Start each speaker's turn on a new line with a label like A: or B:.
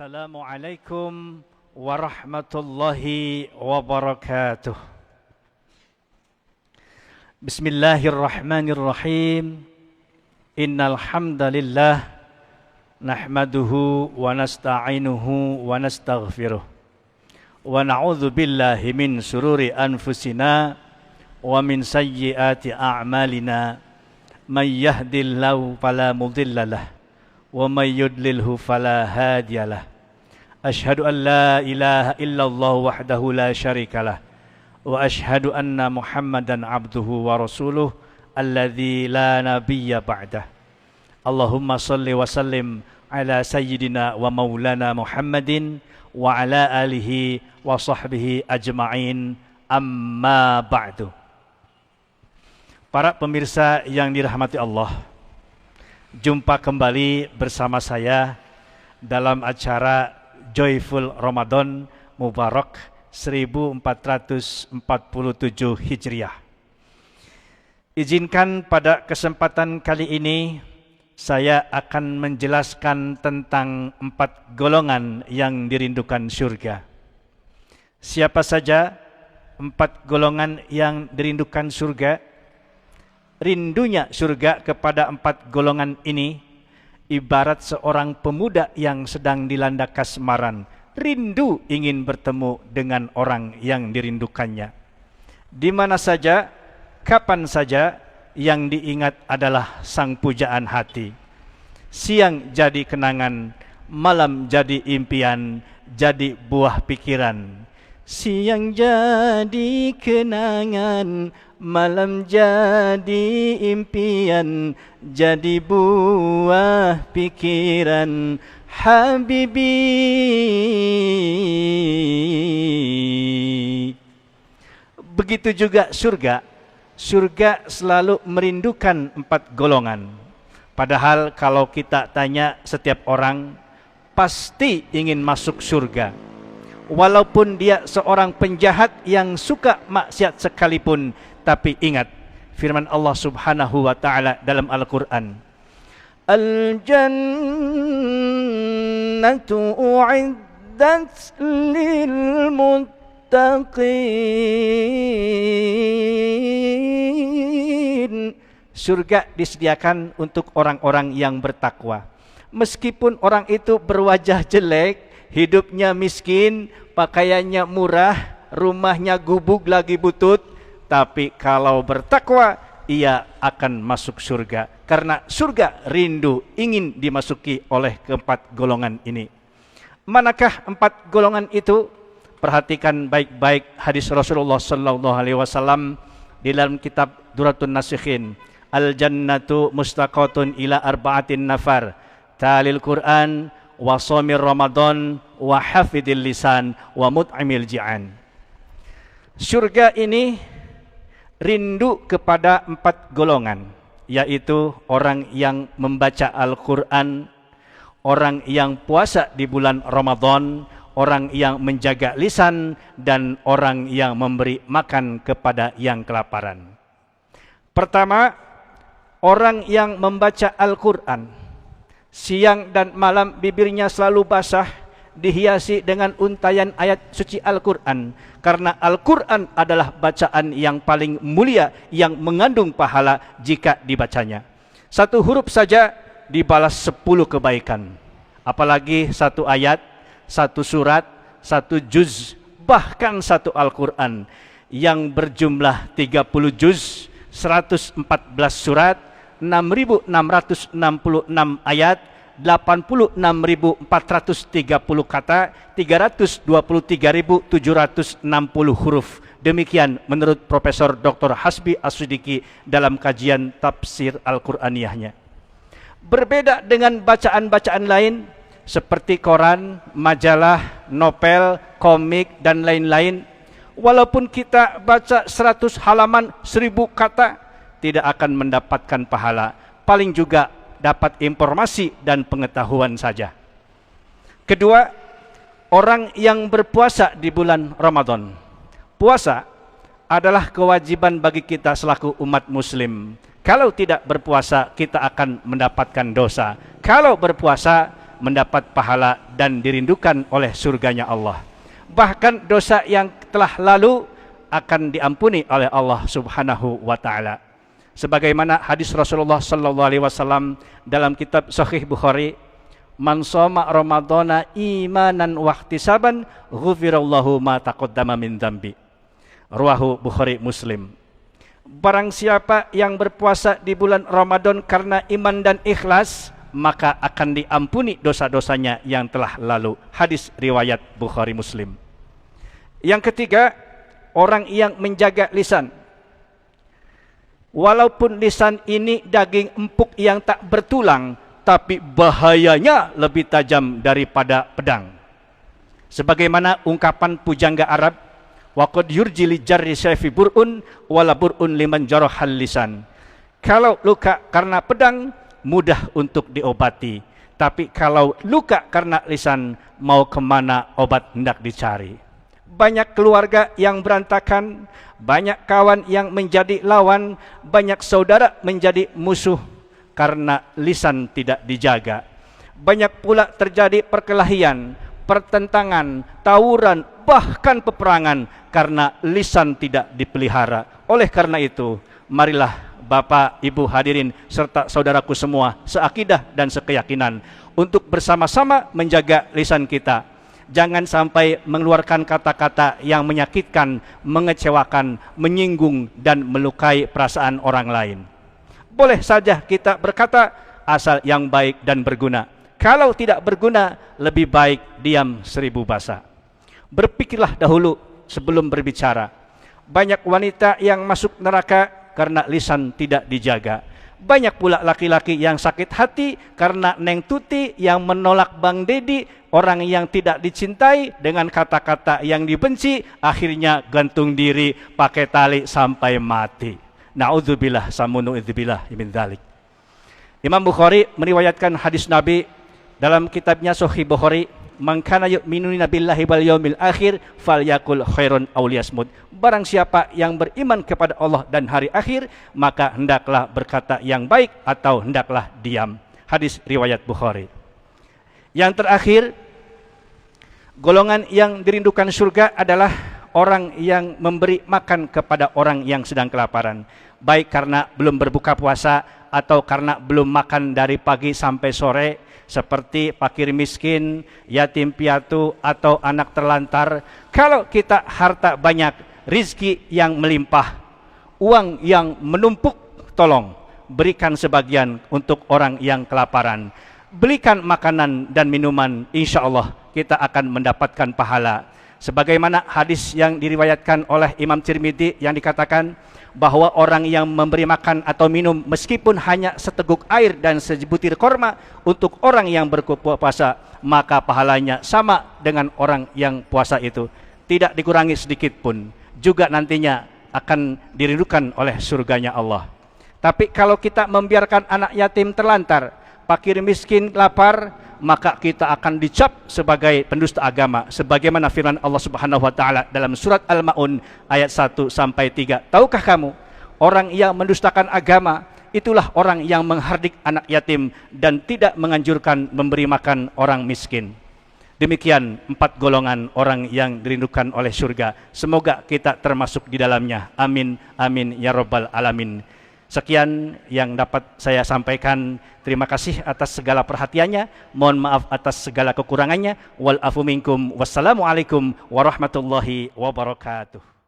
A: Assalamualaikum warahmatullahi wabarakatuh. Bismillahirrahmanirrahim. Innal hamdalillah nahmaduhu wa nasta'inuhu wa nastaghfiruh. Wa na'udzu billahi min sururi anfusina wa min sayyiati a'malina. May yahdihillahu fala mudilla lahu wa may yudlilhu fala hadiyalah. Asyhadu an la ilaha illallah wahdahu la syarikalah wa asyhadu anna Muhammadan abduhu wa rasuluh alladzi la nabiyya ba'dah. Allahumma shalli wa sallim ala sayyidina wa maulana Muhammadin wa ala alihi wa sahbihi ajma'in, amma ba'du. Para pemirsa yang dirahmati Allah, jumpa kembali bersama saya dalam acara Joyful Ramadan Mubarak 1447 Hijriah. Izinkan pada kesempatan kali ini saya akan menjelaskan tentang 4 golongan yang dirindukan surga. Siapa saja 4 golongan yang dirindukan surga? Rindunya surga kepada 4 golongan ini ibarat seorang pemuda yang sedang dilanda kasmaran, rindu ingin bertemu dengan orang yang dirindukannya. Di mana saja, kapan saja, yang diingat adalah sang pujaan hati. Siang jadi kenangan, malam jadi impian, jadi buah pikiran. Siang jadi kenangan, malam jadi impian, jadi buah pikiran. Habibi. Begitu juga surga. Surga selalu merindukan 4 golongan. Padahal kalau kita tanya setiap orang, pasti ingin masuk surga. Walaupun dia seorang penjahat yang suka maksiat sekalipun, tapi ingat firman Allah Subhanahu wa taala dalam Al-Qur'an, Al-jannatu u'iddat lil muttaqin. Surga disediakan untuk orang-orang yang bertakwa. Meskipun orang itu berwajah jelek, hidupnya miskin, pakaiannya murah, rumahnya gubuk lagi butut, tapi kalau bertakwa, ia akan masuk surga. Karena surga rindu ingin dimasuki oleh keempat golongan ini. Manakah 4 golongan itu? Perhatikan baik-baik hadis Rasulullah SAW di dalam kitab Duratun Nasikhin. Al-jannatu mustaqatun ila arba'atin nafar, talil Quran, wa shamir Ramadan, wa hafidil lisan, wa mut'imil ji'an. Surga ini rindu kepada 4 golongan, yaitu orang yang membaca Al-Quran, orang yang puasa di bulan Ramadan, orang yang menjaga lisan, dan orang yang memberi makan kepada yang kelaparan. Pertama, orang yang membaca Al-Quran. Siang dan malam bibirnya selalu basah, dihiasi dengan untayan ayat suci Al-Quran. Karena Al-Quran adalah bacaan yang paling mulia, yang mengandung pahala jika dibacanya. 1 huruf saja dibalas 10 kebaikan. Apalagi 1 ayat, 1 surat, 1 juz, bahkan 1 Al-Quran yang berjumlah 30 juz, 114 surat, 6.666 ayat, 86.430 kata, 323.760 huruf. Demikian menurut Profesor Dr. Hasbi As-Siddiqi dalam kajian tafsir Al-Qur'aniyahnya. Berbeda dengan bacaan-bacaan lain seperti koran, majalah, novel, komik, dan lain-lain. Walaupun kita baca 100 halaman, 1000 kata, tidak akan mendapatkan pahala, paling juga dapat informasi dan pengetahuan saja. Kedua, orang yang berpuasa di bulan Ramadan. Puasa adalah kewajiban bagi kita selaku umat muslim. Kalau tidak berpuasa, kita akan mendapatkan dosa. Kalau berpuasa, mendapat pahala dan dirindukan oleh surganya Allah. Bahkan dosa yang telah lalu akan diampuni oleh Allah Subhanahu wa taala. Sebagaimana hadis Rasulullah sallallahu alaihi wasallam dalam kitab Sahih Bukhari, "Man shoma Ramadhana imanan wa ihtisaban, ghufirallahu ma taqaddama min dzambi." Rawahu Bukhari Muslim. Barang siapa yang berpuasa di bulan Ramadan karena iman dan ikhlas, maka akan diampuni dosa-dosanya yang telah lalu. Hadis riwayat Bukhari Muslim. Yang ketiga, orang yang menjaga lisan. Walaupun lisan ini daging empuk yang tak bertulang, tapi bahayanya lebih tajam daripada pedang. Sebagaimana ungkapan pujangga Arab, waqad yurji li jarri sayfi bur'un wala bur'un liman jarahal lisan. Kalau luka karena pedang mudah untuk diobati, tapi kalau luka karena lisan, mau kemana obat hendak dicari. Banyak keluarga yang berantakan, banyak kawan yang menjadi lawan, banyak saudara menjadi musuh karena lisan tidak dijaga. Banyak pula terjadi perkelahian, pertentangan, tawuran, bahkan peperangan karena lisan tidak dipelihara. Oleh karena itu, marilah Bapak, Ibu hadirin, serta saudaraku semua, seakidah dan sekeyakinan, untuk bersama-sama menjaga lisan kita. Jangan sampai mengeluarkan kata-kata yang menyakitkan, mengecewakan, menyinggung, dan melukai perasaan orang lain. Boleh saja kita berkata asal yang baik dan berguna. Kalau tidak berguna, lebih baik diam 1000 bahasa. Berpikirlah dahulu sebelum berbicara. Banyak wanita yang masuk neraka karena lisan tidak dijaga. Banyak pula laki-laki yang sakit hati karena Neng Tuti yang menolak Bang Dedi, orang yang tidak dicintai, dengan kata-kata yang dibenci, akhirnya gantung diri pakai tali sampai mati. Na'udzubillah samunu'udzubillah min dzalik. Imam Bukhari meriwayatkan hadis Nabi dalam kitabnya Sahih Bukhari, "Man kana yu'minu billahi wal yaumil akhir falyakul khairan aw liyasmut." Barang siapa yang beriman kepada Allah dan hari akhir, maka hendaklah berkata yang baik atau hendaklah diam. Hadis riwayat Bukhari. Yang terakhir, golongan yang dirindukan surga adalah orang yang memberi makan kepada orang yang sedang kelaparan, baik karena belum berbuka puasa atau karena belum makan dari pagi sampai sore, seperti fakir miskin, yatim piatu, atau anak terlantar. Kalau kita harta banyak, rizki yang melimpah, uang yang menumpuk, tolong berikan sebagian untuk orang yang kelaparan. Belikan makanan dan minuman, insya Allah kita akan mendapatkan pahala. Sebagaimana hadis yang diriwayatkan oleh Imam Tirmidzi yang dikatakan bahwa orang yang memberi makan atau minum meskipun hanya seteguk air dan sebutir korma untuk orang yang berpuasa, maka pahalanya sama dengan orang yang puasa itu, tidak dikurangi sedikit pun, juga nantinya akan dirindukan oleh surganya Allah. Tapi kalau kita membiarkan anak yatim terlantar, fakir miskin lapar, maka kita akan dicap sebagai pendusta agama, sebagaimana firman Allah Subhanahu wa taala dalam surat Al-Maun ayat 1 sampai 3. Tahukah kamu, orang yang mendustakan agama itulah orang yang menghardik anak yatim dan tidak menganjurkan memberi makan orang miskin. Demikian 4 golongan orang yang dirindukan oleh surga. Semoga kita termasuk di dalamnya. Amin, amin ya rabbal alamin. Sekian yang dapat saya sampaikan. Terima kasih atas segala perhatiannya. Mohon maaf atas segala kekurangannya. Wal afu minkum. Wassalamualaikum warahmatullahi wabarakatuh.